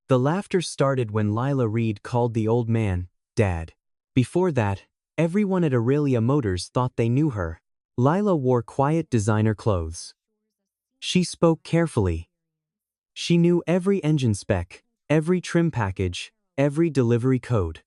The laughter started when Lila Reed called the old man, Dad. Before that, everyone at Aurelia Motors thought they knew her. Lila wore quiet designer clothes. She spoke carefully. She knew every engine spec, every trim package, every delivery code.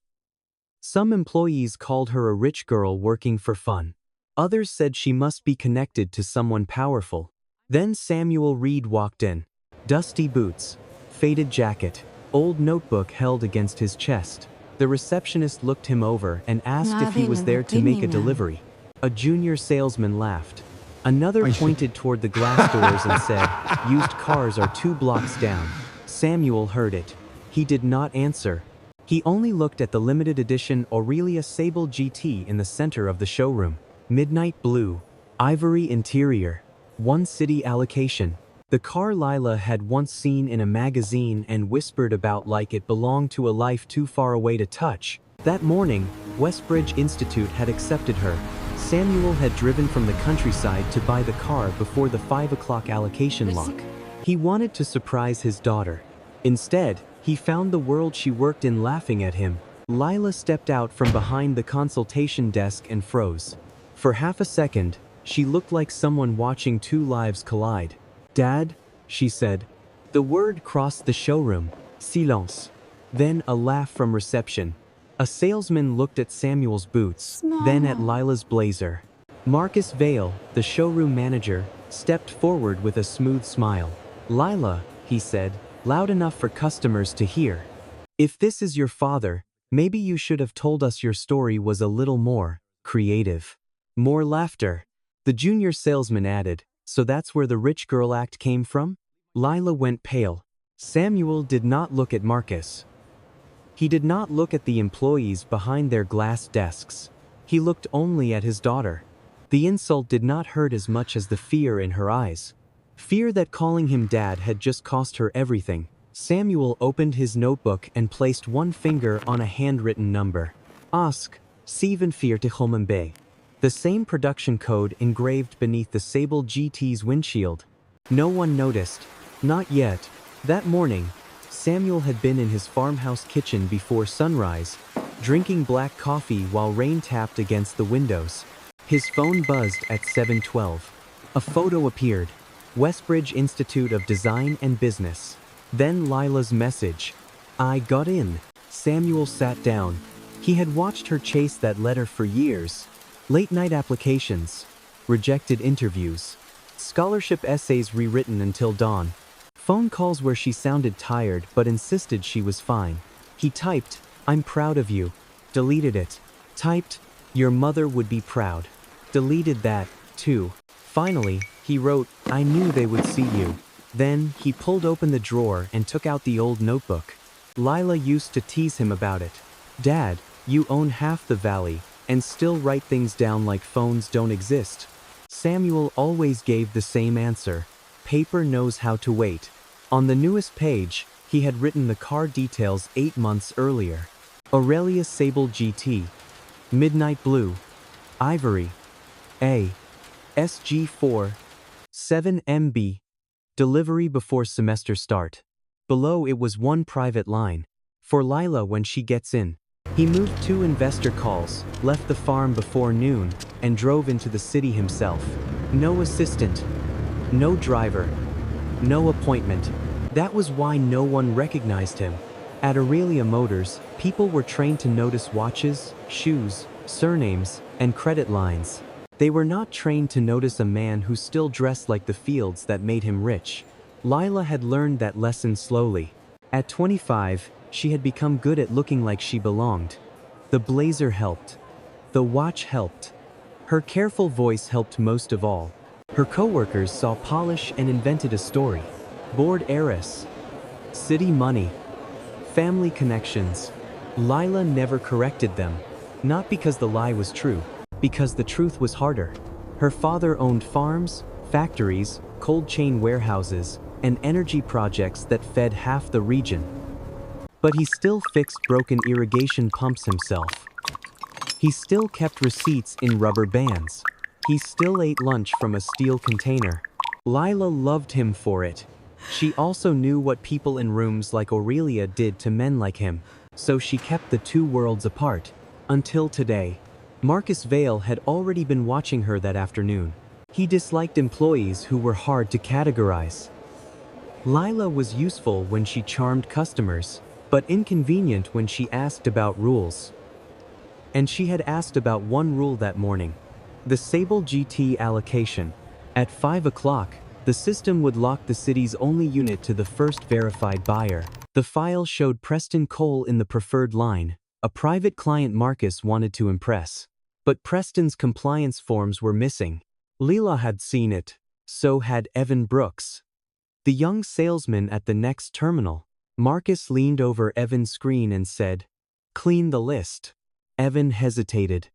Some employees called her a rich girl working for fun. Others said she must be connected to someone powerful. Then Samuel Reed walked in. Dusty boots, faded jacket, old notebook held against his chest. The receptionist looked him over and asked if he was there to make a delivery. A junior salesman laughed. Another pointed toward the glass doors and said, "Used cars are 2 blocks down." Samuel heard it. He did not answer. He only looked at the limited edition Aurelia Sable GT in the center of the showroom. Midnight blue, ivory interior, 1 city allocation. The car Lila had once seen in a magazine and whispered about like it belonged to a life too far away to touch. That morning, Westbridge Institute had accepted her. Samuel had driven from the countryside to buy the car before the 5 o'clock allocation lock. He wanted to surprise his daughter. Instead, he found the world she worked in laughing at him. Lila stepped out from behind the consultation desk and froze. For half a second, she looked like someone watching 2 lives collide. "Dad," she said. The word crossed the showroom. Silence. Then a laugh from reception. A salesman looked at Samuel's boots, then at Lila's blazer. Marcus Vale, the showroom manager, stepped forward with a smooth smile. "Lila," he said, loud enough for customers to hear. "If this is your father, maybe you should have told us your story was a little more creative." More laughter. The junior salesman added, "So that's where the rich girl act came from?" Lila went pale. Samuel did not look at Marcus. He did not look at the employees behind their glass desks. He looked only at his daughter. The insult did not hurt as much as the fear in her eyes. Fear that calling him dad had just cost her everything. Samuel opened his notebook and placed 1 finger on a handwritten number. Ask, 47 The same production code engraved beneath the Sable GT's windshield. No one noticed. Not yet. That morning, Samuel had been in his farmhouse kitchen before sunrise, drinking black coffee while rain tapped against the windows. His phone buzzed at 7:12. A photo appeared. Westbridge Institute of Design and Business. Then Lila's message. "I got in." Samuel sat down. He had watched her chase that letter for years. Late-night applications, rejected interviews, scholarship essays rewritten until dawn, phone calls where she sounded tired but insisted she was fine. He typed, "I'm proud of you." Deleted it. Typed, "Your mother would be proud." Deleted that, too. Finally, he wrote, "I knew they would see you." Then, he pulled open the drawer and took out the old notebook. Lila used to tease him about it. "Dad, you own half the valley, and still write things down like phones don't exist." Samuel always gave the same answer. Paper knows how to wait. On the newest page, he had written the car details 8 months earlier. Aurelia Sable GT. Midnight blue. Ivory. A. SG4. 7 MB. Delivery before semester start. Below it was 1 private line. For Lila when she gets in. He moved 2 investor calls, left the farm before noon, and drove into the city himself. No assistant. No driver. No appointment. That was why no one recognized him. At Aurelia Motors, people were trained to notice watches, shoes, surnames, and credit lines. They were not trained to notice a man who still dressed like the fields that made him rich. Lila had learned that lesson slowly. At 25, she had become good at looking like she belonged. The blazer helped. The watch helped. Her careful voice helped most of all. Her coworkers saw polish and invented a story. Bored heiress. City money. Family connections. Lila never corrected them. Not because the lie was true, because the truth was harder. Her father owned farms, factories, cold chain warehouses, and energy projects that fed half the region. But he still fixed broken irrigation pumps himself. He still kept receipts in rubber bands. He still ate lunch from a steel container. Lila loved him for it. She also knew what people in rooms like Aurelia did to men like him, so she kept the two worlds apart. Until today. Marcus Vale had already been watching her that afternoon. He disliked employees who were hard to categorize. Lila was useful when she charmed customers, but inconvenient when she asked about rules. And she had asked about one rule that morning. The Sable GT allocation. At 5 o'clock, the system would lock the city's only unit to the first verified buyer. The file showed Preston Cole in the preferred line, a private client Marcus wanted to impress. But Preston's compliance forms were missing. Leela had seen it, so had Evan Brooks, the young salesman at the next terminal. Marcus leaned over Evan's screen and said, "Clean the list." Evan hesitated.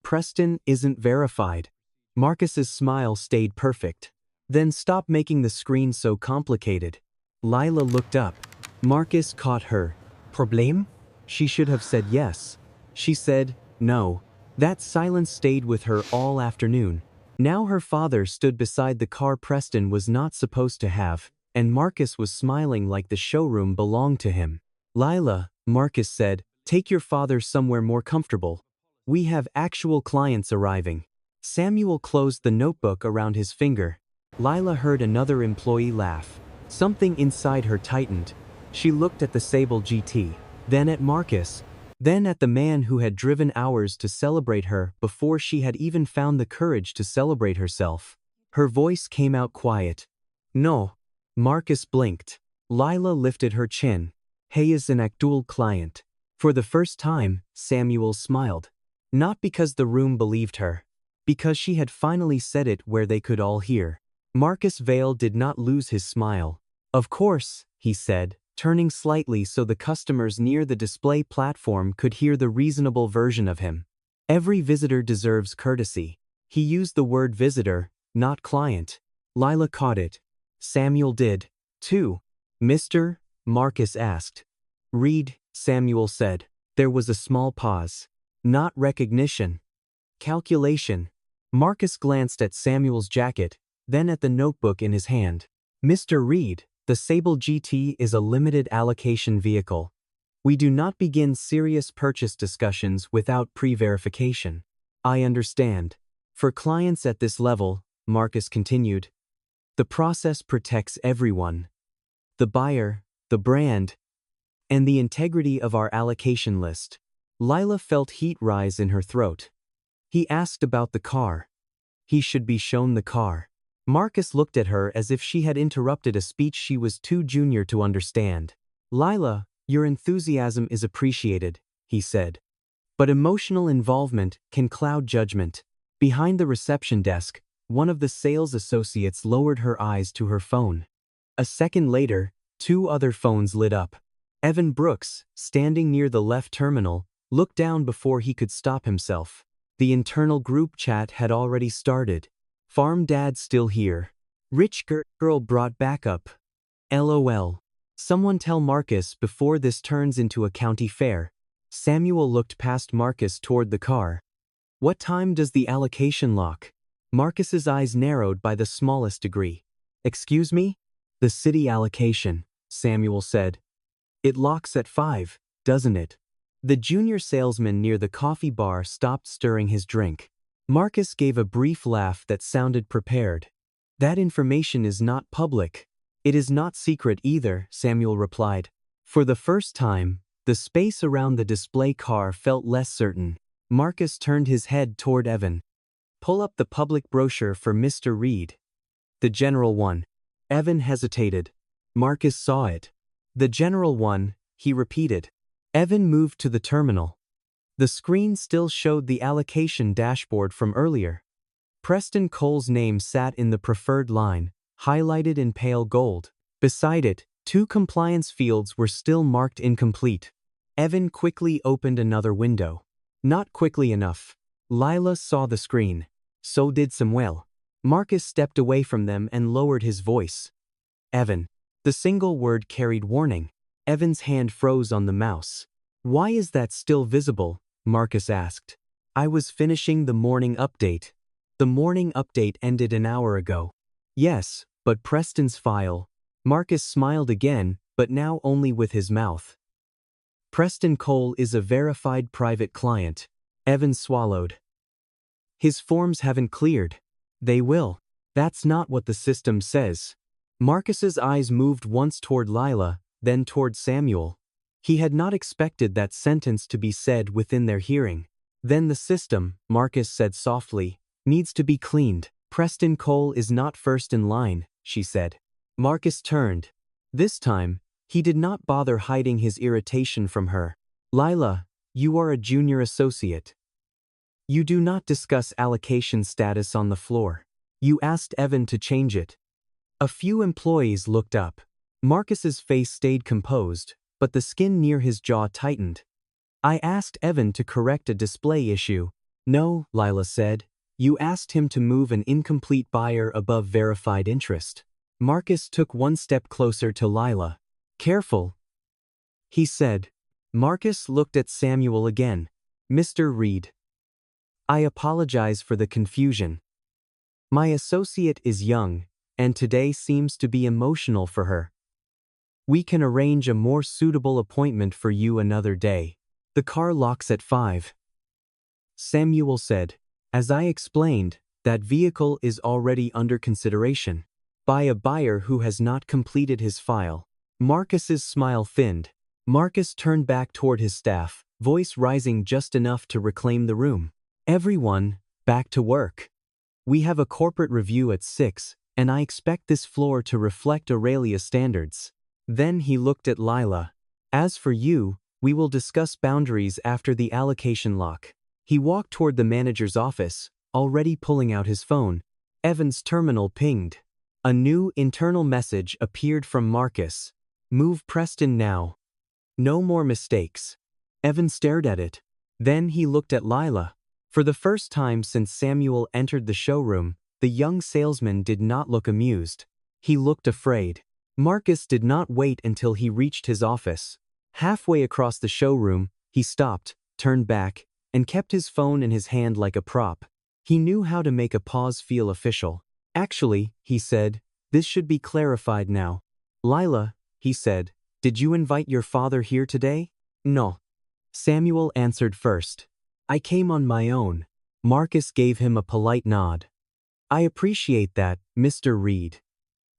"Preston isn't verified." Marcus's smile stayed perfect. "Then stop making the screen so complicated." Lila looked up. Marcus caught her. "Problem?" She should have said yes. She said, "No." That silence stayed with her all afternoon. Now her father stood beside the car Preston was not supposed to have, and Marcus was smiling like the showroom belonged to him. "Lila," Marcus said, "take your father somewhere more comfortable. We have actual clients arriving." Samuel closed the notebook around his finger. Lila heard another employee laugh. Something inside her tightened. She looked at the Sable GT, then at Marcus, then at the man who had driven hours to celebrate her before she had even found the courage to celebrate herself. Her voice came out quiet. "No." Marcus blinked. Lila lifted her chin. "He is an actual client." For the first time, Samuel smiled. Not because the room believed her. Because she had finally said it where they could all hear. Marcus Vale did not lose his smile. "Of course," he said, turning slightly so the customers near the display platform could hear the reasonable version of him. "Every visitor deserves courtesy." He used the word visitor, not client. Lila caught it. Samuel did, too. "Mr.?" Marcus asked. "Reed," Samuel said. There was a small pause. "Not recognition. Calculation." Marcus glanced at Samuel's jacket, then at the notebook in his hand. "Mr. Reed, the Sable GT is a limited allocation vehicle. We do not begin serious purchase discussions without pre-verification." "I understand. For clients at this level," Marcus continued, "the process protects everyone. The buyer, the brand, and the integrity of our allocation list." Lila felt heat rise in her throat. He asked about the car. He should be shown the car. Marcus looked at her as if she had interrupted a speech she was too junior to understand. "Lila, your enthusiasm is appreciated," he said. "But emotional involvement can cloud judgment." Behind the reception desk, one of the sales associates lowered her eyes to her phone. A second later, two other phones lit up. Evan Brooks, standing near the left terminal, looked down before he could stop himself. The internal group chat had already started. "Farm dad still here. Rich girl brought backup. LOL. Someone tell Marcus before this turns into a county fair." Samuel looked past Marcus toward the car. "What time does the allocation lock?" Marcus's eyes narrowed by the smallest degree. "Excuse me?" "The city allocation," Samuel said. "It locks at 5, doesn't it?" The junior salesman near the coffee bar stopped stirring his drink. Marcus gave a brief laugh that sounded prepared. "That information is not public." "It is not secret either," Samuel replied. For the first time, the space around the display car felt less certain. Marcus turned his head toward Evan. "Pull up the public brochure for Mr. Reed." "The general one." Evan hesitated. Marcus saw it. "The general one," he repeated. Evan moved to the terminal. The screen still showed the allocation dashboard from earlier. Preston Cole's name sat in the preferred line, highlighted in pale gold. Beside it, two compliance fields were still marked incomplete. Evan quickly opened another window. Not quickly enough. Lila saw the screen. So did Samuel. Marcus stepped away from them and lowered his voice. "Evan." The single word carried warning. Evan's hand froze on the mouse. "Why is that still visible?" Marcus asked. "I was finishing the morning update." "The morning update ended an hour ago." "Yes, but Preston's file." Marcus smiled again, but now only with his mouth. Preston Cole is a verified private client. Evan swallowed. His forms haven't cleared. They will. That's not what the system says. Marcus's eyes moved once toward Lila, then toward Samuel. He had not expected that sentence to be said within their hearing. Then the system, Marcus said softly, needs to be cleaned. Preston Cole is not first in line, she said. Marcus turned. This time, he did not bother hiding his irritation from her. Lila, you are a junior associate. You do not discuss allocation status on the floor. You asked Evan to change it. A few employees looked up. Marcus's face stayed composed, but the skin near his jaw tightened. I asked Evan to correct a display issue. No, Lila said. You asked him to move an incomplete buyer above verified interest. Marcus took one step closer to Lila. Careful, he said. Marcus looked at Samuel again. Mr. Reed. I apologize for the confusion. My associate is young, and today seems to be emotional for her. We can arrange a more suitable appointment for you another day. The car locks at 5. Samuel said. As I explained, that vehicle is already under consideration by a buyer who has not completed his file. Marcus's smile thinned. Marcus turned back toward his staff, voice rising just enough to reclaim the room. Everyone, back to work. We have a corporate review at 6, and I expect this floor to reflect Aurelia standards. Then he looked at Lila. As for you, we will discuss boundaries after the allocation lock. He walked toward the manager's office, already pulling out his phone. Evan's terminal pinged. A new internal message appeared from Marcus. Move Preston now. No more mistakes. Evan stared at it. Then he looked at Lila. For the first time since Samuel entered the showroom, the young salesman did not look amused. He looked afraid. Marcus did not wait until he reached his office. Halfway across the showroom, he stopped, turned back, and kept his phone in his hand like a prop. He knew how to make a pause feel official. Actually, he said, this should be clarified now. Lila, he said, did you invite your father here today? No. Samuel answered first. I came on my own. Marcus gave him a polite nod. I appreciate that, Mr. Reed.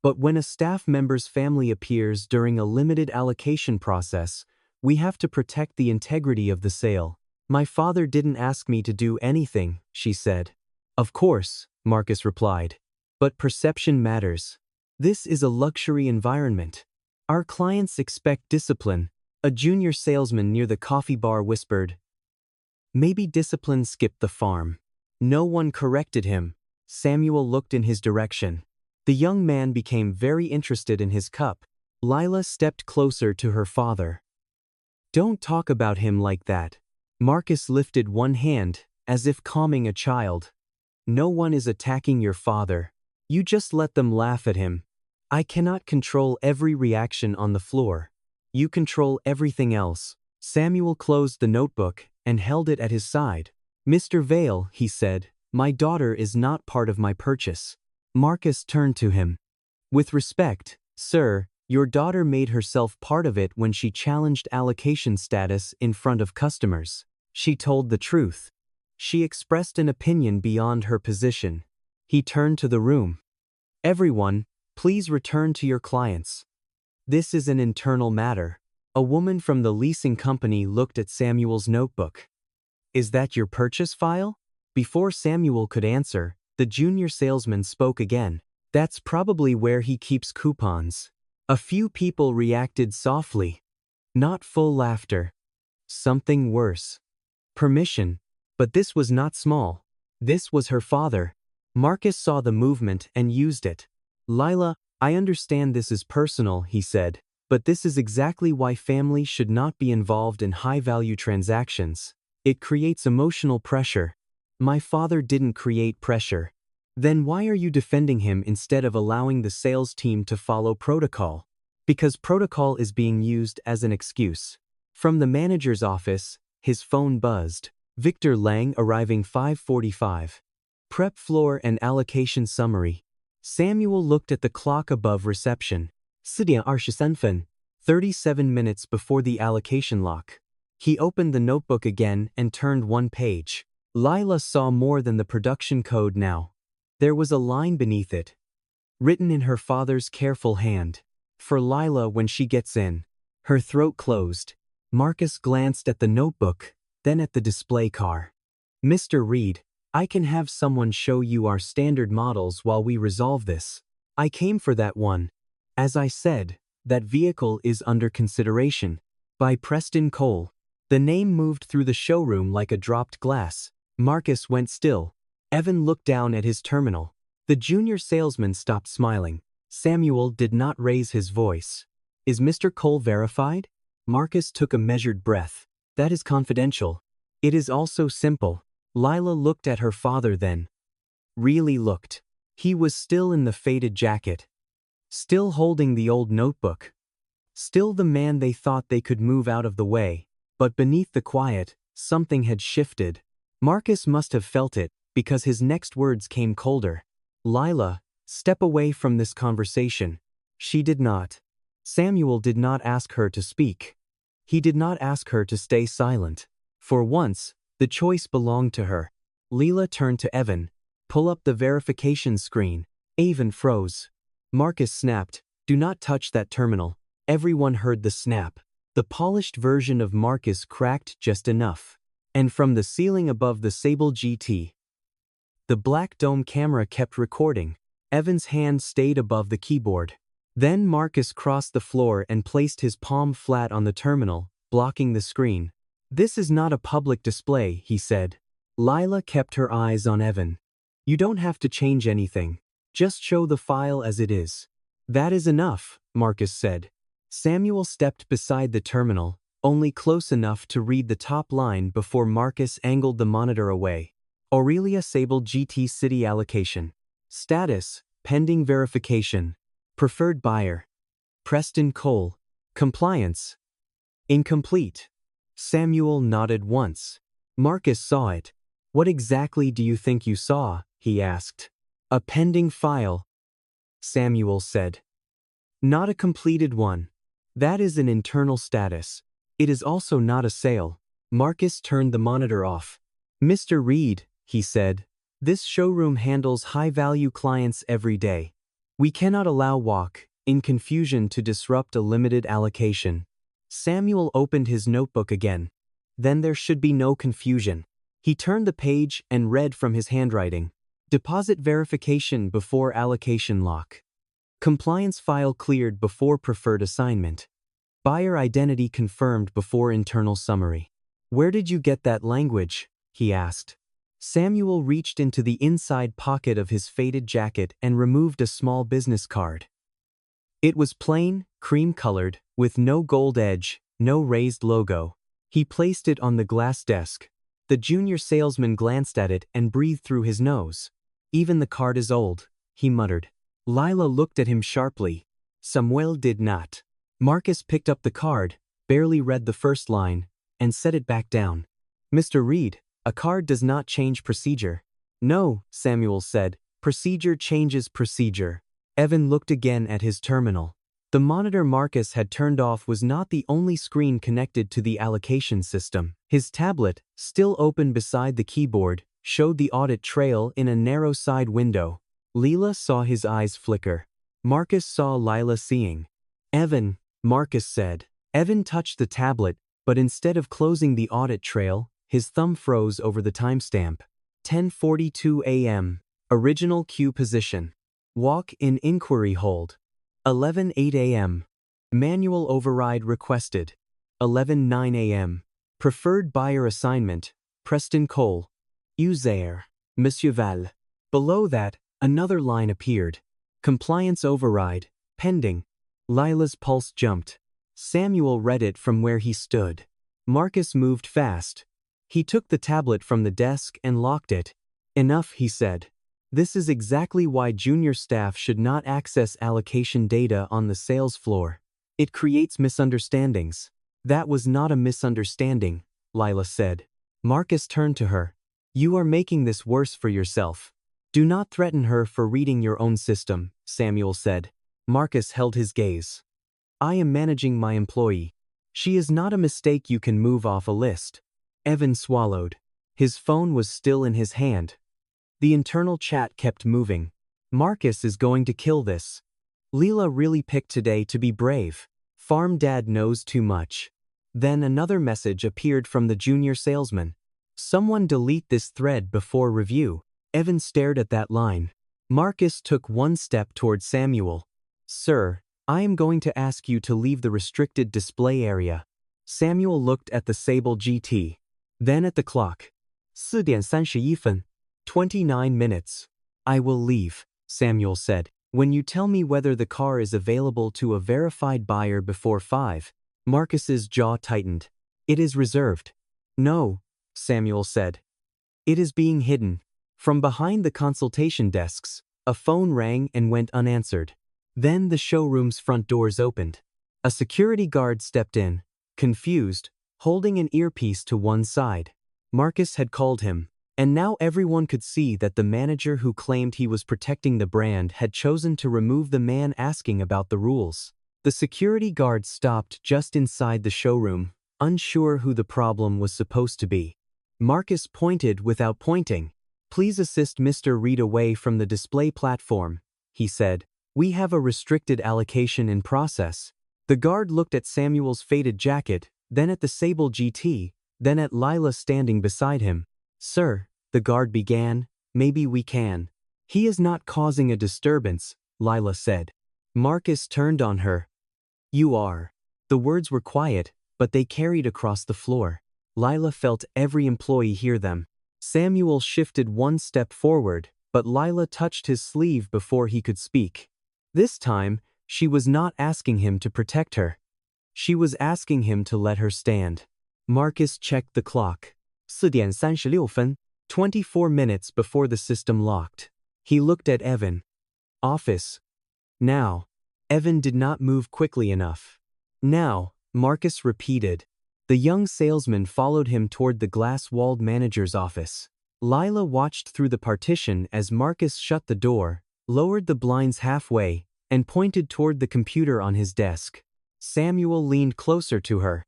But when a staff member's family appears during a limited allocation process, we have to protect the integrity of the sale. My father didn't ask me to do anything, she said. Of course, Marcus replied. But perception matters. This is a luxury environment. Our clients expect discipline, a junior salesman near the coffee bar whispered. Maybe discipline skipped the farm. No one corrected him. Samuel looked in his direction. The young man became very interested in his cup. Lila stepped closer to her father. Don't talk about him like that. Marcus lifted one hand, as if calming a child. No one is attacking your father. You just let them laugh at him. I cannot control every reaction on the floor. You control everything else. Samuel closed the notebook and held it at his side. Mr. Vale, he said, my daughter is not part of my purchase. Marcus turned to him. With respect, sir, your daughter made herself part of it when she challenged allocation status in front of customers. She told the truth. She expressed an opinion beyond her position. He turned to the room. Everyone, please return to your clients. This is an internal matter. A woman from the leasing company looked at Samuel's notebook. Is that your purchase file? Before Samuel could answer, the junior salesman spoke again. That's probably where he keeps coupons. A few people reacted softly. Not full laughter. Something worse. Permission. But this was not small. This was her father. Marcus saw the movement and used it. Lila, I understand this is personal, he said, but this is exactly why family should not be involved in high-value transactions. It creates emotional pressure. My father didn't create pressure. Then why are you defending him instead of allowing the sales team to follow protocol? Because protocol is being used as an excuse. From the manager's office, his phone buzzed. Victor Lang arriving 5:45. Prep floor and allocation summary. Samuel looked at the clock above reception. 4:27, 37 minutes before the allocation lock. He opened the notebook again and turned one page. Lila saw more than the production code now. There was a line beneath it, written in her father's careful hand. For Lila when she gets in. Her throat closed. Marcus glanced at the notebook, then at the display car. Mr. Reed, I can have someone show you our standard models while we resolve this. I came for that one. As I said, that vehicle is under consideration. By Preston Cole. The name moved through the showroom like a dropped glass. Marcus went still. Evan looked down at his terminal. The junior salesman stopped smiling. Samuel did not raise his voice. Is Mr. Cole verified? Marcus took a measured breath. That is confidential. It is also simple. Lila looked at her father then. Really looked. He was still in the faded jacket. Still holding the old notebook. Still the man they thought they could move out of the way. But beneath the quiet, something had shifted. Marcus must have felt it, because his next words came colder. Lila, step away from this conversation. She did not. Samuel did not ask her to speak. He did not ask her to stay silent. For once, the choice belonged to her. Lila turned to Evan. Pull up the verification screen. Evan froze. Marcus snapped, do not touch that terminal. Everyone heard the snap. The polished version of Marcus cracked just enough. And from the ceiling above the Sable GT, the black dome camera kept recording. Evan's hand stayed above the keyboard. Then Marcus crossed the floor and placed his palm flat on the terminal, blocking the screen. This is not a public display, he said. Lila kept her eyes on Evan. You don't have to change anything. Just show the file as it is. That is enough, Marcus said. Samuel stepped beside the terminal, only close enough to read the top line before Marcus angled the monitor away. Aurelia Sable GT City Allocation. Status, pending verification. Preferred buyer. Preston Cole. Compliance. Incomplete. Samuel nodded once. Marcus saw it. What exactly do you think you saw? He asked. A pending file. Samuel said. Not a completed one. That is an internal status. It is also not a sale. Marcus turned the monitor off. Mr. Reed, he said, this showroom handles high-value clients every day. We cannot allow walk in confusion to disrupt a limited allocation. Samuel opened his notebook again. Then there should be no confusion. He turned the page and read from his handwriting. Deposit verification before allocation lock. Compliance file cleared before preferred assignment. Buyer identity confirmed before internal summary. Where did you get that language? He asked. Samuel reached into the inside pocket of his faded jacket and removed a small business card. It was plain, cream-colored, with no gold edge, no raised logo. He placed it on the glass desk. The junior salesman glanced at it and breathed through his nose. Even the card is old, he muttered. Lila looked at him sharply. Samuel did not. Marcus picked up the card, barely read the first line, and set it back down. Mr. Reed, a card does not change procedure. No, Samuel said. Procedure changes procedure. Evan looked again at his terminal. The monitor Marcus had turned off was not the only screen connected to the allocation system. His tablet, still open beside the keyboard, showed the audit trail in a narrow side window. Lila saw his eyes flicker. Marcus saw Lila seeing. Evan, Marcus said. Evan touched the tablet, but instead of closing the audit trail, his thumb froze over the timestamp. 10:42 a.m. Original queue position. Walk in inquiry hold. 11:08 a.m. Manual override requested. 11:09 a.m. Preferred buyer assignment. Preston Cole. User. Monsieur Val. Below that, another line appeared. Compliance override. Pending. Lila's pulse jumped. Samuel read it from where he stood. Marcus moved fast. He took the tablet from the desk and locked it. Enough, he said. This is exactly why junior staff should not access allocation data on the sales floor. It creates misunderstandings. That was not a misunderstanding, Lila said. Marcus turned to her. You are making this worse for yourself. Do not threaten her for reading your own system, Samuel said. Marcus held his gaze. I am managing my employee. She is not a mistake you can move off a list. Evan swallowed. His phone was still in his hand. The internal chat kept moving. Marcus is going to kill this. Leela really picked today to be brave. Farm dad knows too much. Then another message appeared from the junior salesman. Someone delete this thread before review. Evan stared at that line. Marcus took one step toward Samuel. Sir, I am going to ask you to leave the restricted display area. Samuel looked at the Sable GT. Then at the clock. 4:31. 29 minutes. I will leave, Samuel said. When you tell me whether the car is available to a verified buyer before 5. Marcus's jaw tightened. It is reserved. No, Samuel said. It is being hidden. From behind the consultation desks, a phone rang and went unanswered. Then the showroom's front doors opened. A security guard stepped in, confused, holding an earpiece to one side. Marcus had called him, and now everyone could see that the manager who claimed he was protecting the brand had chosen to remove the man asking about the rules. The security guard stopped just inside the showroom, unsure who the problem was supposed to be. Marcus pointed without pointing. Please assist Mr. Reed away from the display platform, he said. We have a restricted allocation in process. The guard looked at Samuel's faded jacket, then at the Sable GT, then at Lila standing beside him. Sir, the guard began, maybe we can. He is not causing a disturbance, Lila said. Marcus turned on her. You are. The words were quiet, but they carried across the floor. Lila felt every employee hear them. Samuel shifted one step forward, but Lila touched his sleeve before he could speak. This time, she was not asking him to protect her. She was asking him to let her stand. Marcus checked the clock. 4:36. 24 minutes before the system locked. He looked at Evan. Office. Now. Evan did not move quickly enough. Now, Marcus repeated. The young salesman followed him toward the glass-walled manager's office. Lila watched through the partition as Marcus shut the door, lowered the blinds halfway, and pointed toward the computer on his desk. Samuel leaned closer to her.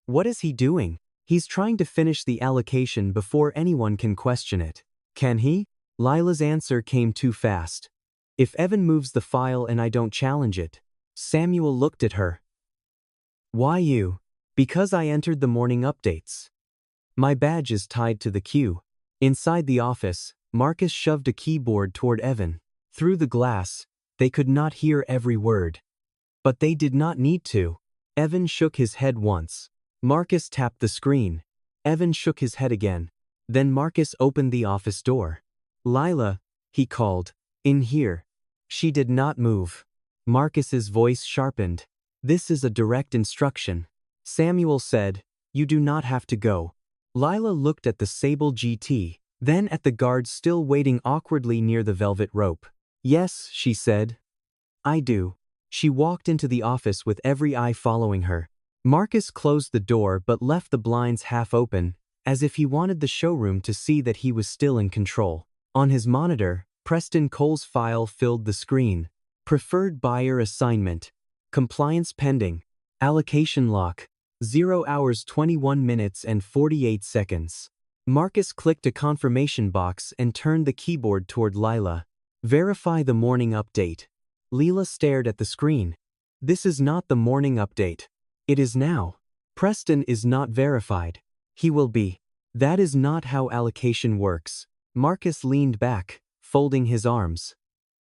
What is he doing? He's trying to finish the allocation before anyone can question it. Can he? Lila's answer came too fast. If Evan moves the file and I don't challenge it. Samuel looked at her. Why you? Because I entered the morning updates. My badge is tied to the queue. Inside the office, Marcus shoved a keyboard toward Evan. Through the glass, they could not hear every word. But they did not need to. Evan shook his head once. Marcus tapped the screen. Evan shook his head again. Then Marcus opened the office door. Lila, he called. In here. She did not move. Marcus's voice sharpened. This is a direct instruction. Samuel said, you do not have to go. Lila looked at the Sable GT, then at the guard still waiting awkwardly near the velvet rope. Yes, she said. I do. She walked into the office with every eye following her. Marcus closed the door but left the blinds half open, as if he wanted the showroom to see that he was still in control. On his monitor, Preston Cole's file filled the screen. Preferred buyer assignment. Compliance pending. Allocation lock. 0 hours 21 minutes and 48 seconds. Marcus clicked a confirmation box and turned the keyboard toward Lila. Verify the morning update. Leela stared at the screen. This is not the morning update. It is now. Preston is not verified. He will be. That is not how allocation works. Marcus leaned back, folding his arms.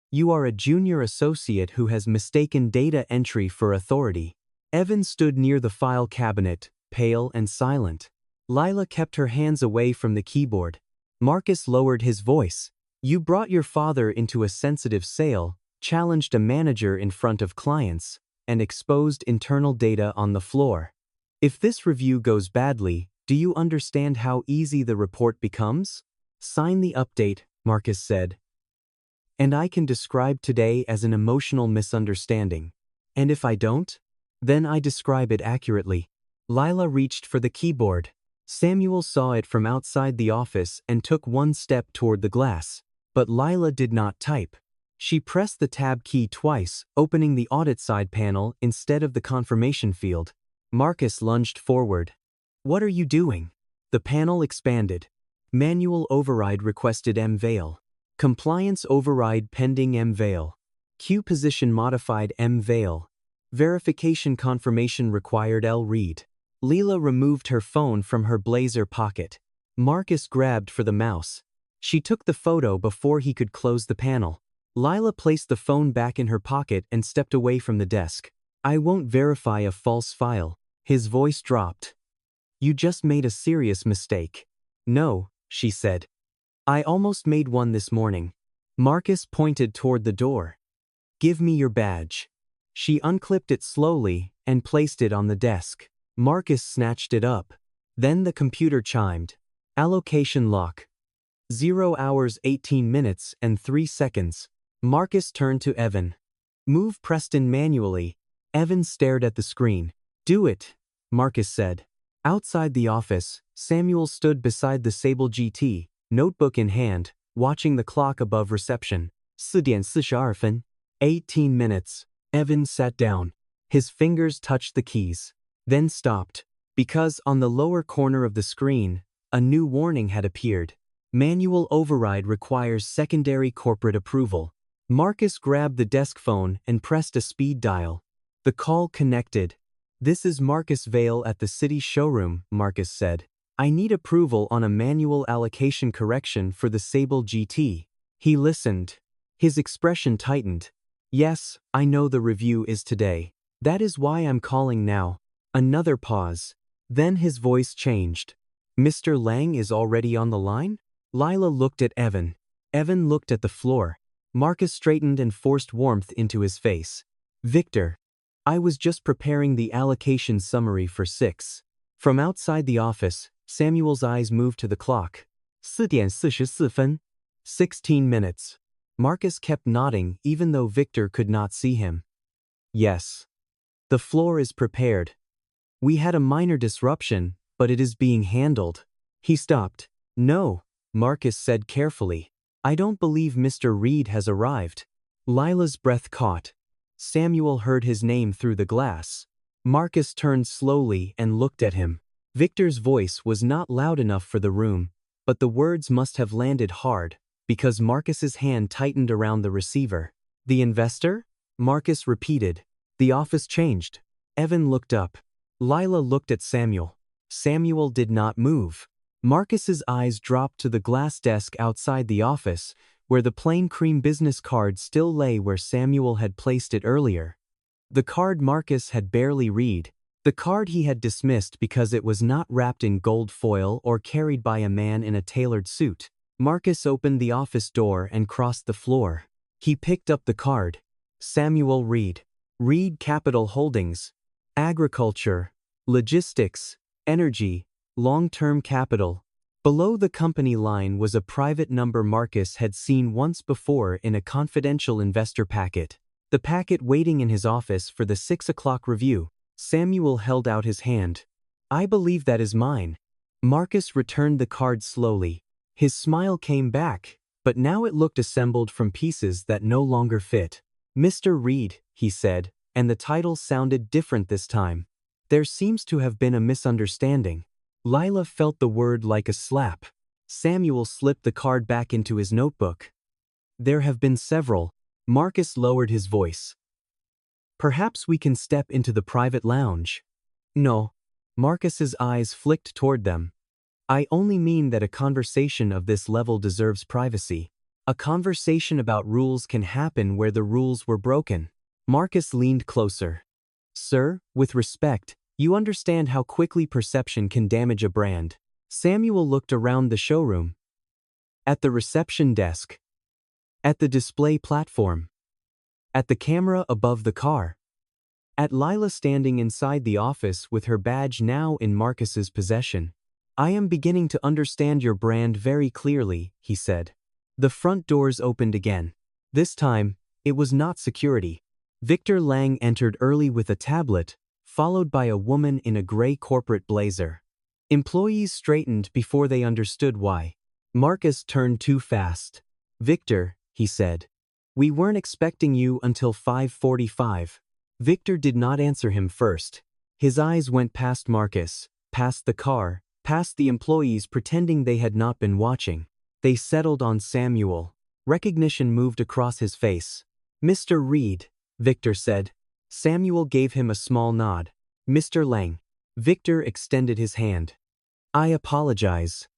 You are a junior associate who has mistaken data entry for authority. Evan stood near the file cabinet, pale and silent. Lila kept her hands away from the keyboard. Marcus lowered his voice. You brought your father into a sensitive sale, challenged a manager in front of clients, and exposed internal data on the floor. If this review goes badly, do you understand how easy the report becomes? Sign the update, Marcus said. And I can describe today as an emotional misunderstanding. And if I don't? Then I describe it accurately. Lila reached for the keyboard. Samuel saw it from outside the office and took one step toward the glass. But Lila did not type. She pressed the tab key twice, opening the audit side panel instead of the confirmation field. Marcus lunged forward. "What are you doing?" The panel expanded. Manual override requested MVale. Compliance override pending MVale. Queue position modified MVale. Verification confirmation required L. Reed. Leela removed her phone from her blazer pocket. Marcus grabbed for the mouse. She took the photo before he could close the panel. Lila placed the phone back in her pocket and stepped away from the desk. "I won't verify a false file." His voice dropped. "You just made a serious mistake." "No," she said. "I almost made one this morning." Marcus pointed toward the door. "Give me your badge." She unclipped it slowly and placed it on the desk. Marcus snatched it up. Then the computer chimed. Allocation lock. 0 hours 18 minutes and 3 seconds. Marcus turned to Evan. "Move Preston manually." Evan stared at the screen. "Do it," Marcus said. Outside the office, Samuel stood beside the Sable GT, notebook in hand, watching the clock above reception. 4:42 分. 18 minutes. Evan sat down. His fingers touched the keys, then stopped, because on the lower corner of the screen, a new warning had appeared. Manual override requires secondary corporate approval. Marcus grabbed the desk phone and pressed a speed dial. The call connected. "This is Marcus Vale at the city showroom," Marcus said. "I need approval on a manual allocation correction for the Sable GT." He listened. His expression tightened. "Yes, I know the review is today. That is why I'm calling now." Another pause. Then his voice changed. "Mr. Lang is already on the line?" Lila looked at Evan. Evan looked at the floor. Marcus straightened and forced warmth into his face. "Victor, I was just preparing the allocation summary for 6. From outside the office, Samuel's eyes moved to the clock. 4:44分. 16 minutes. Marcus kept nodding even though Victor could not see him. "Yes. The floor is prepared. We had a minor disruption, but it is being handled." He stopped. "No," Marcus said carefully. "I don't believe Mr. Reed has arrived." Lila's breath caught. Samuel heard his name through the glass. Marcus turned slowly and looked at him. Victor's voice was not loud enough for the room, but the words must have landed hard, because Marcus's hand tightened around the receiver. "The investor?" Marcus repeated. The office changed. Evan looked up. Lila looked at Samuel. Samuel did not move. Marcus's eyes dropped to the glass desk outside the office, where the plain cream business card still lay where Samuel had placed it earlier. The card Marcus had barely read. The card he had dismissed because it was not wrapped in gold foil or carried by a man in a tailored suit. Marcus opened the office door and crossed the floor. He picked up the card. Samuel Reed. Reed Capital Holdings. Agriculture. Logistics. Energy. Long-term capital. Below the company line was a private number Marcus had seen once before in a confidential investor packet. The packet waiting in his office for the 6 o'clock review. Samuel held out his hand. "I believe that is mine." Marcus returned the card slowly. His smile came back, but now it looked assembled from pieces that no longer fit. "Mr. Reed," he said, and the title sounded different this time. "There seems to have been a misunderstanding." Lila felt the word like a slap. Samuel slipped the card back into his notebook. "There have been several." Marcus lowered his voice. "Perhaps we can step into the private lounge." "No." Marcus's eyes flicked toward them. "I only mean that a conversation of this level deserves privacy. A conversation about rules can happen where the rules were broken." Marcus leaned closer. "Sir, with respect, you understand how quickly perception can damage a brand." Samuel looked around the showroom. At the reception desk. At the display platform. At the camera above the car. At Lila standing inside the office with her badge now in Marcus's possession. "I am beginning to understand your brand very clearly," he said. The front doors opened again. This time, it was not security. Victor Lang entered early with a tablet, followed by a woman in a gray corporate blazer. Employees straightened before they understood why. Marcus turned too fast. "Victor," he said. We weren't expecting you until 5:45. Victor did not answer him first. His eyes went past Marcus, past the car, past the employees pretending they had not been watching. They settled on Samuel. Recognition moved across his face. "Mr. Reed," Victor said. Samuel gave him a small nod. "Mr. Lang." Victor extended his hand. "I apologize.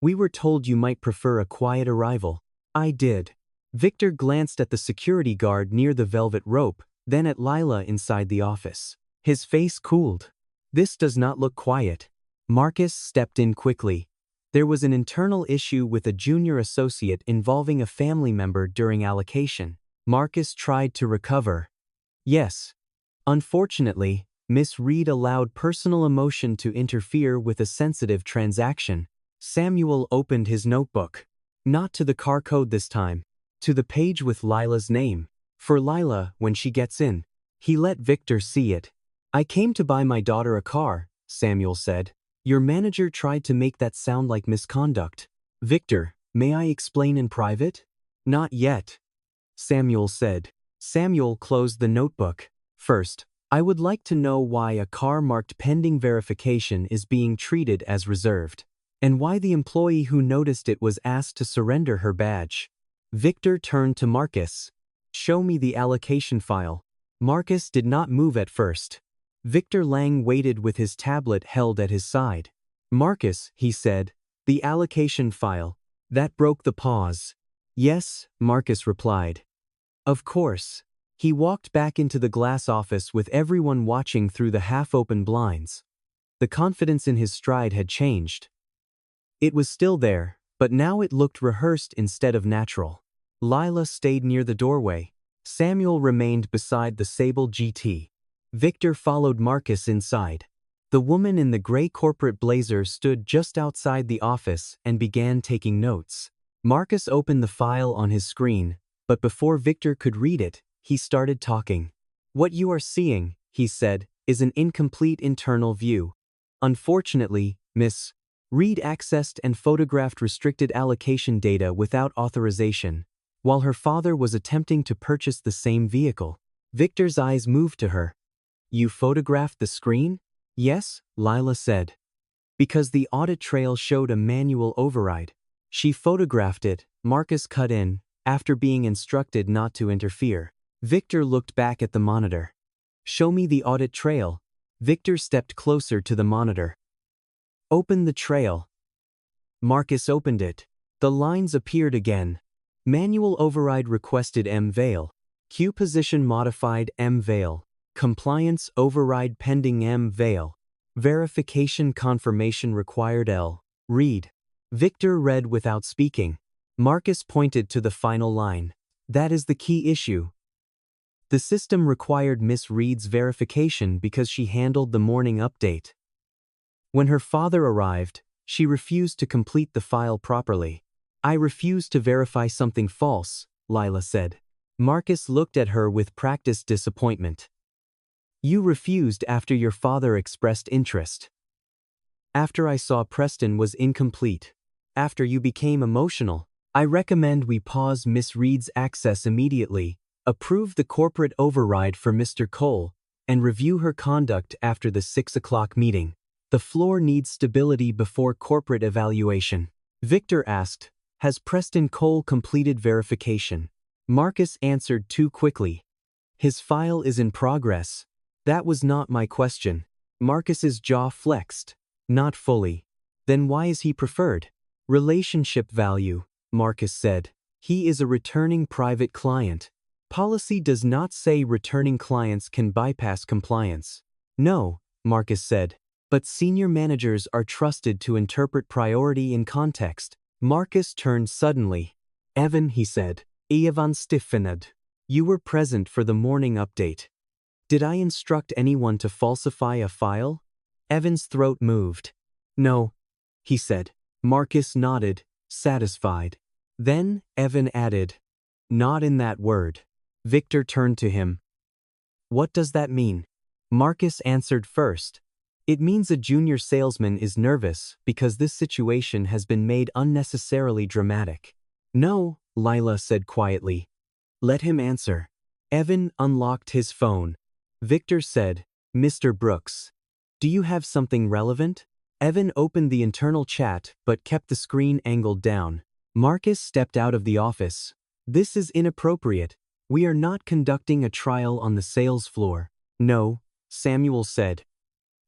We were told you might prefer a quiet arrival." "I did." Victor glanced at the security guard near the velvet rope, then at Lila inside the office. His face cooled. "This does not look quiet." Marcus stepped in quickly. There was an internal issue with a junior associate involving a family member during allocation. Marcus tried to recover. "Yes. Unfortunately, Miss Reed allowed personal emotion to interfere with a sensitive transaction." Samuel opened his notebook. Not to the car code this time. To the page with Lila's name. "For Lila, when she gets in." He let Victor see it. "I came to buy my daughter a car," Samuel said. "Your manager tried to make that sound like misconduct." "Victor, may I explain in private?" "Not yet," Samuel said. Samuel closed the notebook. "First, I would like to know why a car marked pending verification is being treated as reserved, and why the employee who noticed it was asked to surrender her badge." Victor turned to Marcus. "Show me the allocation file." Marcus did not move at first. Victor Lang waited with his tablet held at his side. "Marcus," he said, "the allocation file." That broke the pause. "Yes," Marcus replied. "Of course." He walked back into the glass office with everyone watching through the half-open blinds. The confidence in his stride had changed. It was still there, but now it looked rehearsed instead of natural. Lila stayed near the doorway. Samuel remained beside the sable GT. Victor followed Marcus inside. The woman in the gray corporate blazer stood just outside the office and began taking notes. Marcus opened the file on his screen, but before Victor could read it, he started talking. "What you are seeing," he said, "is an incomplete internal view. Unfortunately, Miss Reed accessed and photographed restricted allocation data without authorization, while her father was attempting to purchase the same vehicle." Victor's eyes moved to her. "You photographed the screen?" "Yes," Lila said. "Because the audit trail showed a manual override." "She photographed it," Marcus cut in, after being instructed not to interfere. Victor looked back at the monitor. "Show me the audit trail." Victor stepped closer to the monitor. "Open the trail." Marcus opened it. The lines appeared again. Manual override requested M-Vale. Q position modified M-Vale. Compliance override pending M-Vale. Verification confirmation required L. Reed. Victor read without speaking. Marcus pointed to the final line. "That is the key issue. The system required Miss Reed's verification because she handled the morning update. When her father arrived, she refused to complete the file properly." "I refuse to verify something false," Lila said. Marcus looked at her with practiced disappointment. "You refused after your father expressed interest. After I saw Preston was incomplete. After you became emotional. I recommend we pause Miss Reed's access immediately, approve the corporate override for Mr. Cole, and review her conduct after the 6 o'clock meeting. The floor needs stability before corporate evaluation." Victor asked, "Has Preston Cole completed verification?" Marcus answered too quickly. "His file is in progress." "That was not my question." Marcus's jaw flexed. "Not fully. Then why is he preferred?" "Relationship value," Marcus said. "He is a returning private client. Policy does not say returning clients can bypass compliance." "No," Marcus said. "But senior managers are trusted to interpret priority in context." Marcus turned suddenly. "Evan," he said. "Evan stiffened. You were present for the morning update. Did I instruct anyone to falsify a file?" Evan's throat moved. "No," he said. Marcus nodded, satisfied. Then, Evan added, "Not in that word." Victor turned to him. "What does that mean?" Marcus answered first. "It means a junior salesman is nervous because this situation has been made unnecessarily dramatic." "No," Lila said quietly. Let him answer. Evan unlocked his phone. Victor said, Mr. Brooks. Do you have something relevant? Evan opened the internal chat but kept the screen angled down. Marcus stepped out of the office. This is inappropriate. We are not conducting a trial on the sales floor. No, Samuel said.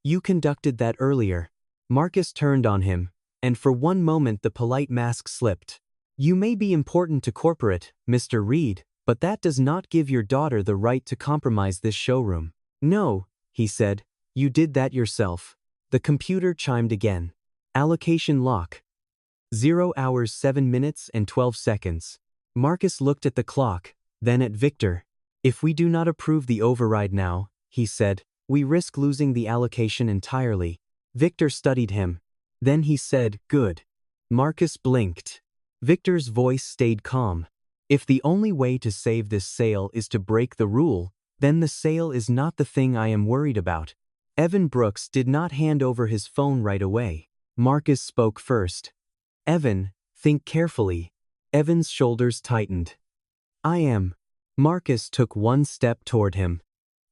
You conducted that earlier. Marcus turned on him, and for one moment the polite mask slipped. You may be important to corporate, Mr. Reed, but that does not give your daughter the right to compromise this showroom. No, he said. You did that yourself. The computer chimed again. Allocation lock. 0 hours 7 minutes and 12 seconds. Marcus looked at the clock, then at Victor. If we do not approve the override now, he said, we risk losing the allocation entirely. Victor studied him. Then he said, good. Marcus blinked. Victor's voice stayed calm. If the only way to save this sale is to break the rule, then the sale is not the thing I am worried about. Evan Brooks did not hand over his phone right away. Marcus spoke first. Evan, think carefully. Evan's shoulders tightened. I am. Marcus took one step toward him.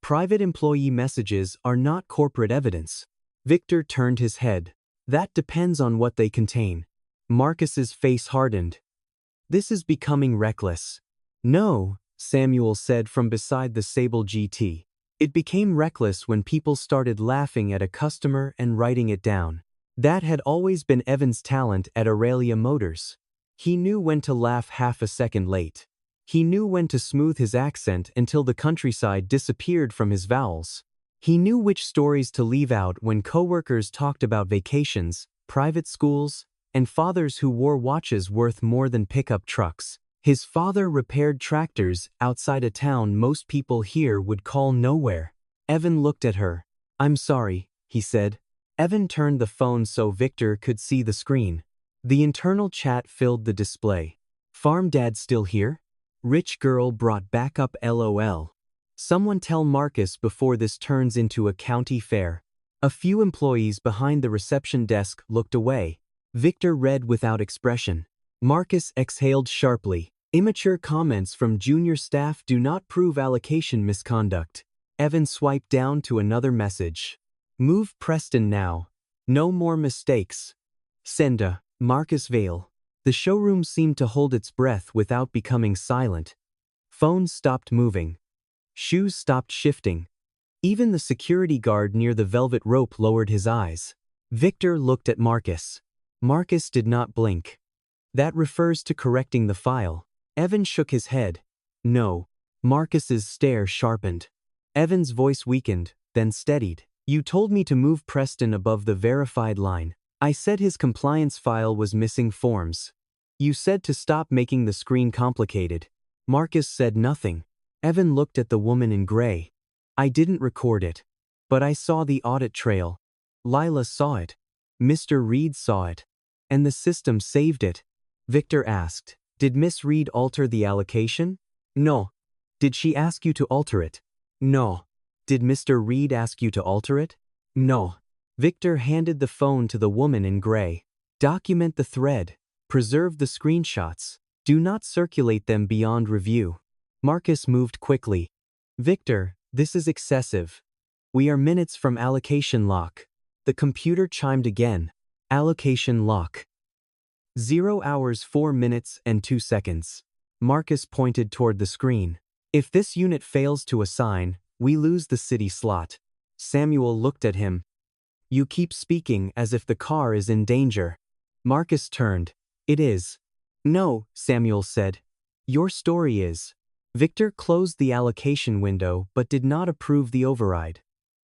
Private employee messages are not corporate evidence. Victor turned his head. That depends on what they contain. Marcus's face hardened. This is becoming reckless. No, Samuel said from beside the Sable GT. It became reckless when people started laughing at a customer and writing it down. That had always been Evan's talent at Aurelia Motors. He knew when to laugh half a second late. He knew when to smooth his accent until the countryside disappeared from his vowels. He knew which stories to leave out when coworkers talked about vacations, private schools, and fathers who wore watches worth more than pickup trucks. His father repaired tractors outside a town most people here would call nowhere. Evan looked at her. I'm sorry, he said. Evan turned the phone so Victor could see the screen. The internal chat filled the display. Farm dad still here? Rich girl brought back up LOL. Someone tell Marcus before this turns into a county fair. A few employees behind the reception desk looked away. Victor read without expression. Marcus exhaled sharply. Immature comments from junior staff do not prove allocation misconduct. Evan swiped down to another message. Move Preston now. No more mistakes. Senda, Marcus Vale. The showroom seemed to hold its breath without becoming silent. Phones stopped moving. Shoes stopped shifting. Even the security guard near the velvet rope lowered his eyes. Victor looked at Marcus. Marcus did not blink. That refers to correcting the file. Evan shook his head. No. Marcus's stare sharpened. Evan's voice weakened, then steadied. You told me to move Preston above the verified line. I said his compliance file was missing forms. You said to stop making the screen complicated. Marcus said nothing. Evan looked at the woman in gray. I didn't record it. But I saw the audit trail. Lila saw it. Mr. Reed saw it. And the system saved it. Victor asked, did Miss Reed alter the allocation? No. Did she ask you to alter it? No. Did Mr. Reed ask you to alter it? No. Victor handed the phone to the woman in gray. Document the thread. Preserve the screenshots. Do not circulate them beyond review. Marcus moved quickly. Victor, this is excessive. We are minutes from allocation lock. The computer chimed again. Allocation lock. 0 hours 4 minutes and 2 seconds. Marcus pointed toward the screen. If this unit fails to assign, we lose the city slot. Samuel looked at him. You keep speaking as if the car is in danger. Marcus turned. It is. No, Samuel said. Your story is. Victor closed the allocation window but did not approve the override.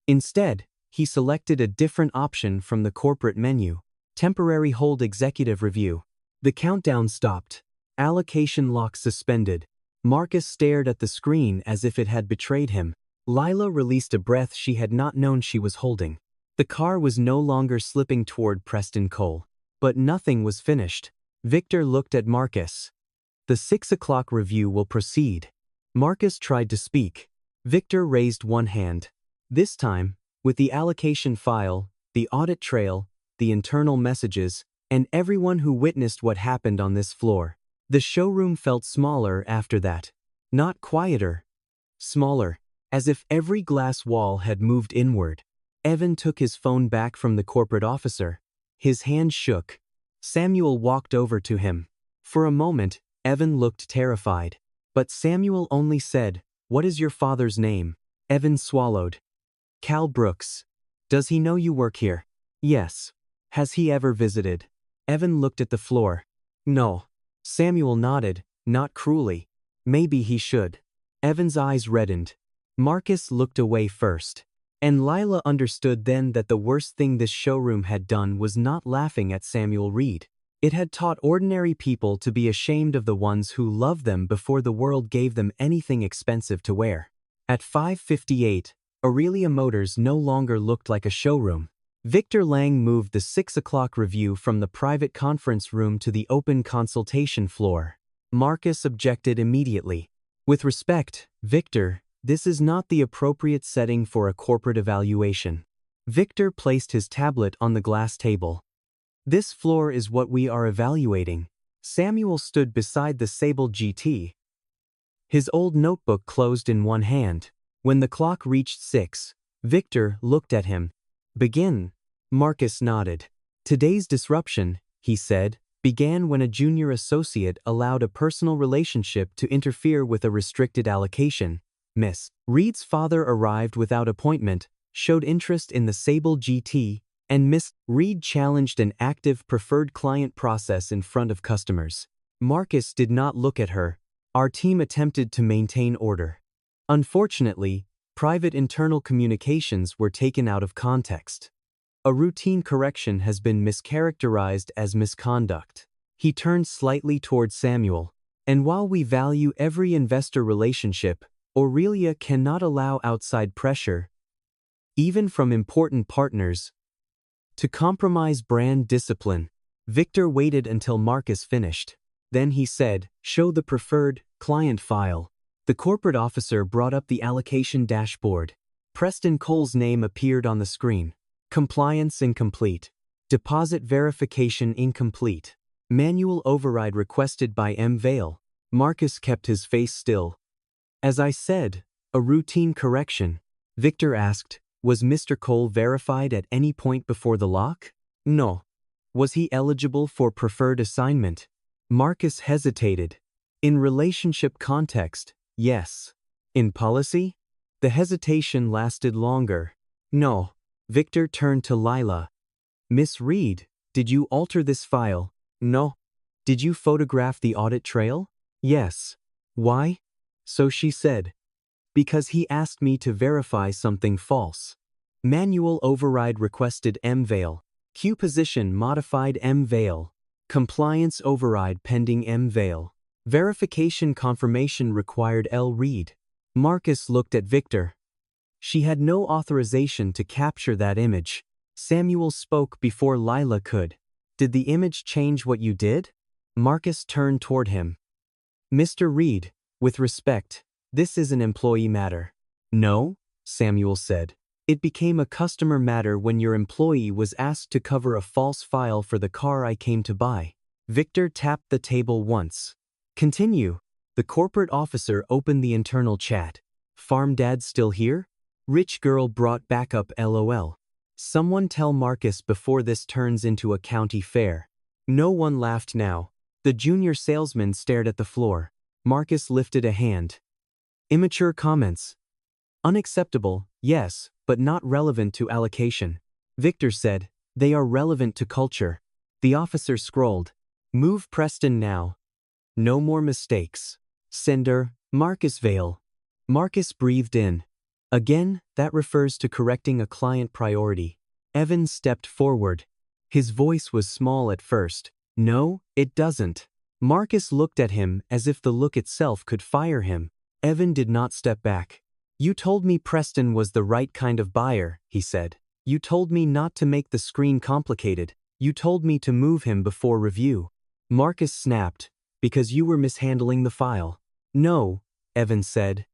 Instead, he selected a different option from the corporate menu. Temporary hold executive review. The countdown stopped. Allocation lock suspended. Marcus stared at the screen as if it had betrayed him. Lila released a breath she had not known she was holding. The car was no longer slipping toward Preston Cole. But nothing was finished. Victor looked at Marcus. The 6 o'clock review will proceed. Marcus tried to speak. Victor raised one hand. This time, with the allocation file, the audit trail, the internal messages, and everyone who witnessed what happened on this floor. The showroom felt smaller after that. Not quieter. Smaller. As if every glass wall had moved inward. Evan took his phone back from the corporate officer. His hand shook. Samuel walked over to him. For a moment, Evan looked terrified. But Samuel only said, "What is your father's name?" Evan swallowed. "Cal Brooks. Does he know you work here?" "Yes." "Has he ever visited?" Evan looked at the floor. "No." Samuel nodded, not cruelly. "Maybe he should." Evan's eyes reddened. Marcus looked away first. And Lila understood then that the worst thing this showroom had done was not laughing at Samuel Reed. It had taught ordinary people to be ashamed of the ones who loved them before the world gave them anything expensive to wear. At 5:58, Aurelia Motors no longer looked like a showroom. Victor Lang moved the 6 o'clock review from the private conference room to the open consultation floor. Marcus objected immediately. "With respect, Victor, this is not the appropriate setting for a corporate evaluation." Victor placed his tablet on the glass table. "This floor is what we are evaluating." Samuel stood beside the Sable GT. His old notebook closed in one hand. When the clock reached 6, Victor looked at him. "Begin." Marcus nodded. "Today's disruption," he said, "began when a junior associate allowed a personal relationship to interfere with a restricted allocation. Miss Reed's father arrived without appointment, showed interest in the Sable GT, and Miss Reed challenged an active preferred client process in front of customers." Marcus did not look at her. "Our team attempted to maintain order. Unfortunately, private internal communications were taken out of context. A routine correction has been mischaracterized as misconduct." He turned slightly toward Samuel. "And while we value every investor relationship, Aurelia cannot allow outside pressure, even from important partners, to compromise brand discipline." Victor waited until Marcus finished. Then he said, "Show the preferred client file." The corporate officer brought up the allocation dashboard. Preston Cole's name appeared on the screen. "Compliance incomplete. Deposit verification incomplete. Manual override requested by M. Vale." Marcus kept his face still. "As I said, a routine correction." Victor asked, "Was Mr. Cole verified at any point before the lock?" "No." "Was he eligible for preferred assignment?" Marcus hesitated. "In relationship context, yes." "In policy?" The hesitation lasted longer. "No." Victor turned to Lila. "Miss Reed, did you alter this file?" "No." "Did you photograph the audit trail?" "Yes." "Why?" "So she said." "Because he asked me to verify something false." Manual override requested M. Vale. Q position modified M. Vale. Compliance override pending M. Vale. Verification confirmation required L. Reed. Marcus looked at Victor. "She had no authorization to capture that image." Samuel spoke before Lila could. "Did the image change what you did?" Marcus turned toward him. "Mr. Reed, with respect, this is an employee matter." "No," Samuel said. "It became a customer matter when your employee was asked to cover a false file for the car I came to buy." Victor tapped the table once. "Continue." The corporate officer opened the internal chat. "Farm dad still here?" Rich girl brought back up LOL. "Someone tell Marcus before this turns into a county fair." No one laughed now. The junior salesman stared at the floor. Marcus lifted a hand. "Immature comments. Unacceptable, yes, but not relevant to allocation." Victor said, "They are relevant to culture." The officer scrolled. "Move Preston now. No more mistakes. Sender, Marcus Vale." Marcus breathed in. "Again, that refers to correcting a client priority." Evan stepped forward. His voice was small at first. "No, it doesn't." Marcus looked at him as if the look itself could fire him. Evan did not step back. "You told me Preston was the right kind of buyer," he said. "You told me not to make the screen complicated. You told me to move him before review." Marcus snapped, "Because you were mishandling the file." "No," Evan said.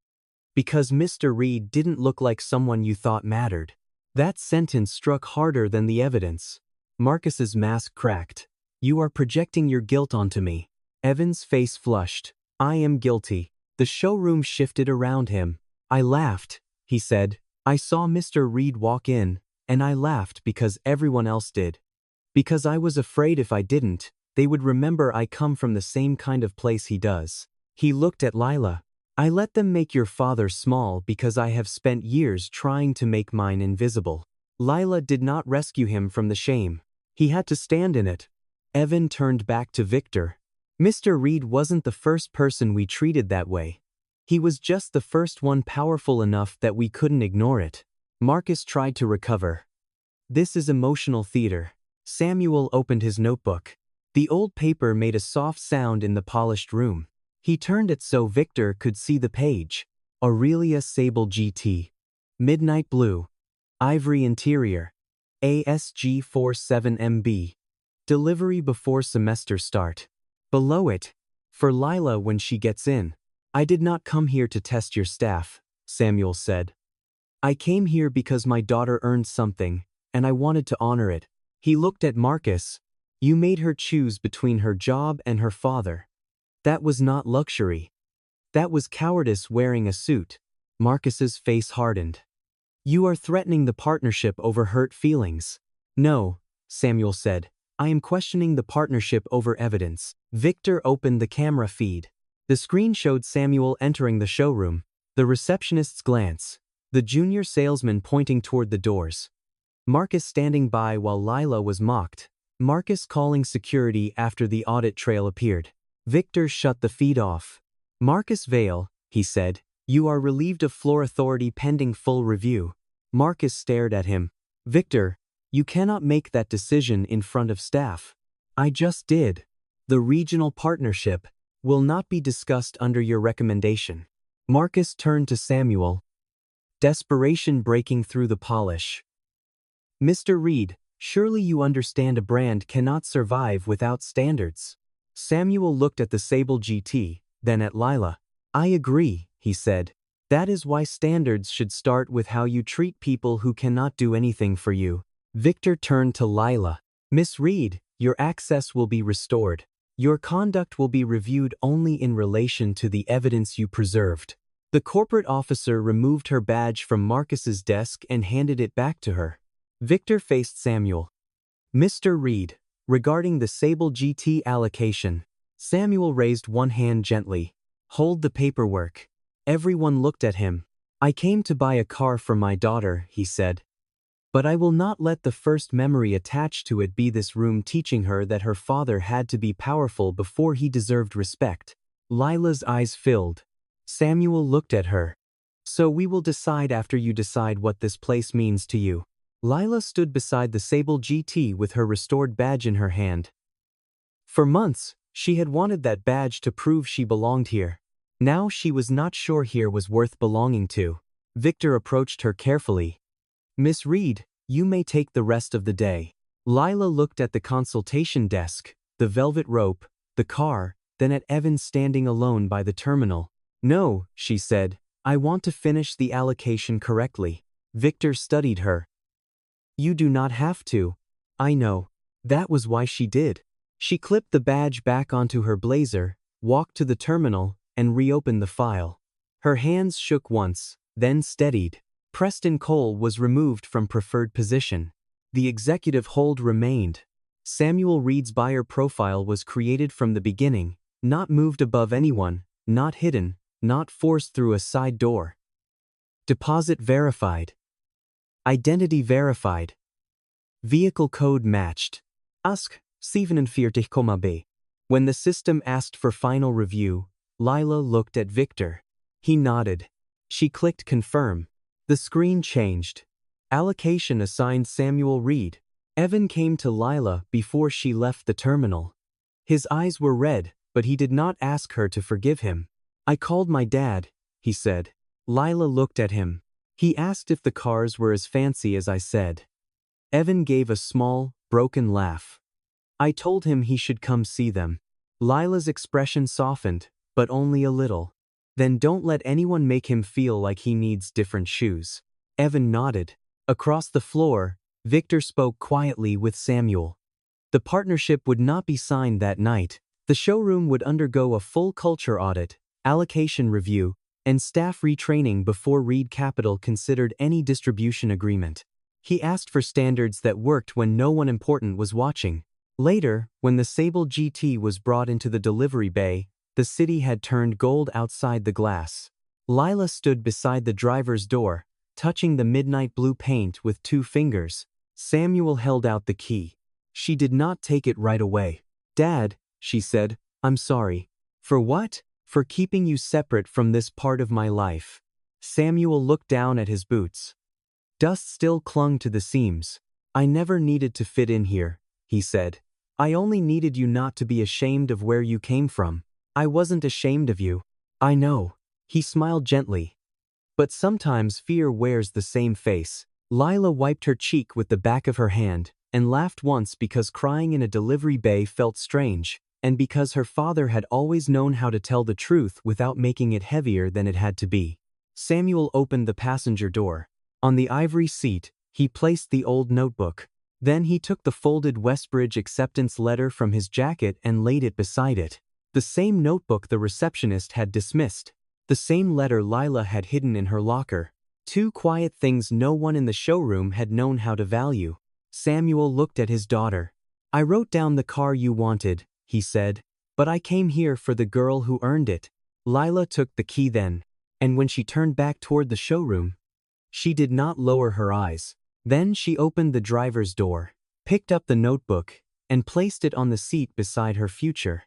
"Because Mr. Reed didn't look like someone you thought mattered." That sentence struck harder than the evidence. Marcus's mask cracked. "You are projecting your guilt onto me." Evan's face flushed. "I am guilty. The showroom shifted around him. I laughed, he said. I saw Mr. Reed walk in, and I laughed because everyone else did. Because I was afraid if I didn't, they would remember I come from the same kind of place he does. He looked at Lila. I let them make your father small because I have spent years trying to make mine invisible. Lila did not rescue him from the shame. He had to stand in it. Evan turned back to Victor. Mr. Reed wasn't the first person we treated that way. He was just the first one powerful enough that we couldn't ignore it. Marcus tried to recover. This is emotional theater. Samuel opened his notebook. The old paper made a soft sound in the polished room. He turned it so Victor could see the page. Aurelia Sable GT. Midnight Blue. Ivory Interior. ASG 47MB. Delivery before semester start. Below it, for Lila when she gets in. I did not come here to test your staff, Samuel said. I came here because my daughter earned something, and I wanted to honor it. He looked at Marcus. You made her choose between her job and her father. That was not luxury. That was cowardice wearing a suit. Marcus's face hardened. You are threatening the partnership over hurt feelings. No, Samuel said. I am questioning the partnership over evidence. Victor opened the camera feed. The screen showed Samuel entering the showroom, the receptionist's glance, the junior salesman pointing toward the doors. Marcus standing by while Lila was mocked. Marcus calling security after the audit trail appeared. Victor shut the feed off. Marcus Vale, he said, you are relieved of floor authority pending full review. Marcus stared at him. Victor, you cannot make that decision in front of staff. I just did. The regional partnership will not be discussed under your recommendation. Marcus turned to Samuel. Desperation breaking through the polish. Mr. Reed, surely you understand a brand cannot survive without standards. Samuel looked at the Sable GT, then at Lila. I agree, he said. That is why standards should start with how you treat people who cannot do anything for you. Victor turned to Lila. Miss Reed, your access will be restored. Your conduct will be reviewed only in relation to the evidence you preserved. The corporate officer removed her badge from Marcus's desk and handed it back to her. Victor faced Samuel. Mr. Reed, regarding the Sable GT allocation. Samuel raised one hand gently. Hold the paperwork. Everyone looked at him. I came to buy a car for my daughter, he said. But I will not let the first memory attached to it be this room teaching her that her father had to be powerful before he deserved respect. Lila's eyes filled. Samuel looked at her. So we will decide after you decide what this place means to you. Lila stood beside the Sable GT with her restored badge in her hand. For months, she had wanted that badge to prove she belonged here. Now she was not sure here was worth belonging to. Victor approached her carefully. Miss Reed, you may take the rest of the day. Lila looked at the consultation desk, the velvet rope, the car, then at Evan standing alone by the terminal. No, she said, I want to finish the allocation correctly. Victor studied her. You do not have to. I know. That was why she did. She clipped the badge back onto her blazer, walked to the terminal, and reopened the file. Her hands shook once, then steadied. Preston Cole was removed from preferred position. The executive hold remained. Samuel Reed's buyer profile was created from the beginning, not moved above anyone, not hidden, not forced through a side door. Deposit verified. Identity verified. Vehicle code matched. Ask 47,B. When the system asked for final review, Lila looked at Victor. He nodded. She clicked confirm. The screen changed. Allocation assigned Samuel Reed. Evan came to Lila before she left the terminal. His eyes were red, but he did not ask her to forgive him. I called my dad, he said. Lila looked at him. He asked if the cars were as fancy as I said. Evan gave a small, broken laugh. I told him he should come see them. Lila's expression softened, but only a little. Then don't let anyone make him feel like he needs different shoes. Evan nodded. Across the floor, Victor spoke quietly with Samuel. The partnership would not be signed that night. The showroom would undergo a full culture audit, allocation review, and staff retraining before Reed Capital considered any distribution agreement. He asked for standards that worked when no one important was watching. Later, when the Sable GT was brought into the delivery bay, the city had turned gold outside the glass. Lila stood beside the driver's door, touching the midnight blue paint with 2 fingers. Samuel held out the key. She did not take it right away. "Dad," she said, "I'm sorry." "For what?" "For keeping you separate from this part of my life." Samuel looked down at his boots. Dust still clung to the seams. "I never needed to fit in here," he said. "I only needed you not to be ashamed of where you came from." "I wasn't ashamed of you." "I know." He smiled gently. "But sometimes fear wears the same face." Lila wiped her cheek with the back of her hand, and laughed once because crying in a delivery bay felt strange, and because her father had always known how to tell the truth without making it heavier than it had to be. Samuel opened the passenger door. On the ivory seat, he placed the old notebook. Then he took the folded Westbridge acceptance letter from his jacket and laid it beside it. The same notebook the receptionist had dismissed. The same letter Lila had hidden in her locker. 2 quiet things no one in the showroom had known how to value. Samuel looked at his daughter. "I wrote down the car you wanted," he said, "but I came here for the girl who earned it." Lila took the key then, and when she turned back toward the showroom, she did not lower her eyes. Then she opened the driver's door, picked up the notebook, and placed it on the seat beside her future.